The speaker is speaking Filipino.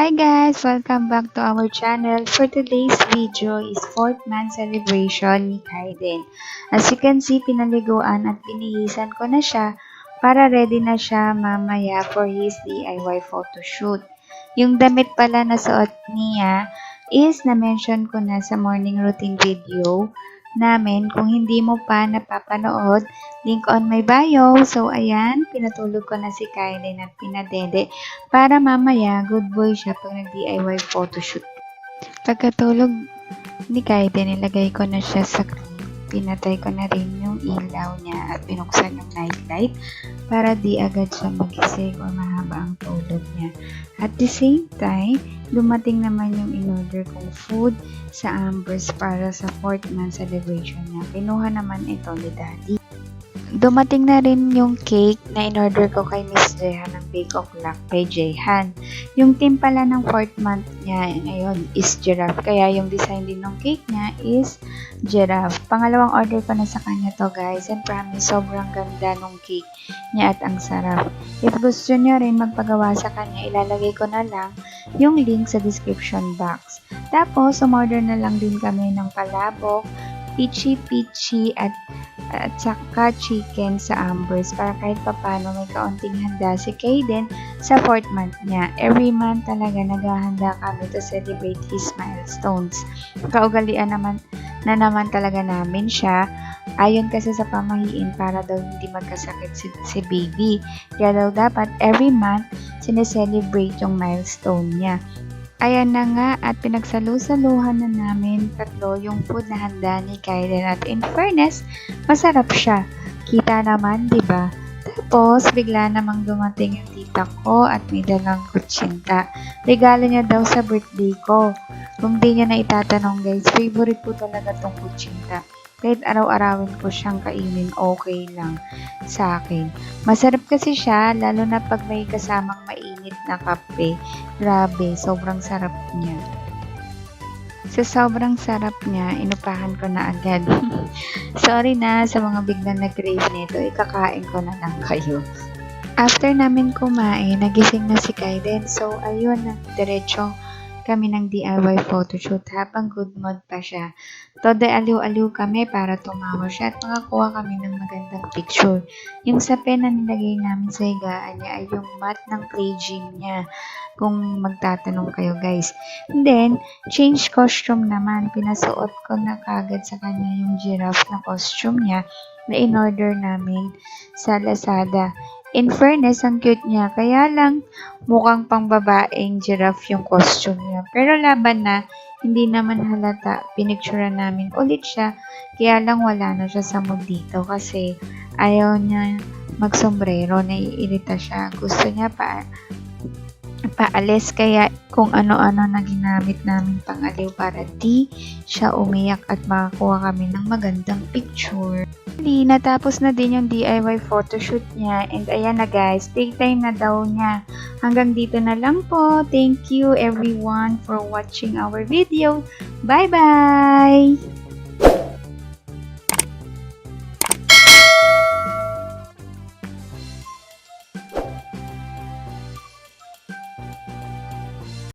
Hi guys! Welcome back to our channel. For today's video is 4th month celebration ni Kaiden. As you can see, pinaliguan at binihisan ko na siya para ready na siya mamaya for his DIY photoshoot. Yung damit pala na suot niya is na-mention ko na sa morning routine video namin. Kung hindi mo pa napapanood, link on my bio. So, ayan, pinatulog ko na si Kaiden at pinadede para mamaya good boy siya pag nag-DIY photoshoot. Pagkatulog ni Kaiden, nilagay ko na siya sa pinatay ko na rin yung ilaw niya at binuksan yung nightlight para di agad siya magising o mahaba ang tulog niya. At the same time, dumating naman yung in-order kong food sa Ambers para sa 4th month celebration niya. Kinuha naman ito ni Daddy. Dumating na rin yung cake na in-order ko kay Miss Jehan ng Bake O'Clock kay Jehan. Yung team pala ng 4th month niya ngayon is giraffe. Kaya yung design din ng cake niya is giraffe. Pangalawang order ko na sa kanya to guys. And promise, sobrang ganda ng cake niya at ang sarap. If gusto niyo rin magpagawa sa kanya, ilalagay ko na lang yung link sa description box. Tapos, umorder na lang din kami ng palabok, peachy at saka chicken sa Ambers para kahit papano may kaunting handa si Kaiden sa 4th month niya. Every month talaga naghahanda kami to celebrate his milestones. Kaugalian naman talaga namin siya. Ayon kasi sa pamahiin para daw hindi magkasakit si baby. Kaya daw dapat every month sineselebrate yung milestone niya. Ayan na nga at pinagsalusaluhan na namin tatlo yung food na handa ni Kaiden at in fairness, masarap siya. Kita naman, di ba? Tapos, bigla namang dumating yung tita ko at may dalang kutsinta. Regalo niya daw sa birthday ko. Kung di niya na itatanong guys, favorite ko talaga tong kutsinta. Kahit araw-arawin ko siyang kainin, okay lang sa akin. Masarap kasi siya, lalo na pag may kasamang mainit na kape. Grabe, sobrang sarap niya. Sa sobrang sarap niya, inupahan ko na agad. Sorry na sa mga biglang nag-crave nito, ikakain ko na lang kayo. After namin kumain, nagising na si Kaiden. So, ayun, diretso kami ng DIY photoshoot habang good mood pa siya. Todo aliw-aliw kami para tumawa siya at makakuha kami ng magandang picture. Yung sapin na nilagay namin sa higaan niya ay yung mat ng play gym niya. Kung magtatanong kayo guys. And then, change costume naman. Pinasuot ko na kagad sa kanya yung giraffe na costume niya na in-order namin sa Lazada. In fairness, ang cute niya. Kaya lang, mukhang pang babaeng giraffe yung costume niya. Pero laban na, hindi naman halata. Pinicturean namin ulit siya. Kaya lang wala na siya sa mood dito kasi ayaw niya magsombrero. Naiirita siya. Gusto niya paalis kaya kung ano-ano na ginamit namin pang-aliw para di siya umiyak at makakuha kami ng magandang picture. Natapos na din yung DIY photoshoot niya and ayan na guys, playtime na daw niya. Hanggang dito na lang po. Thank you everyone for watching our video. Bye-bye!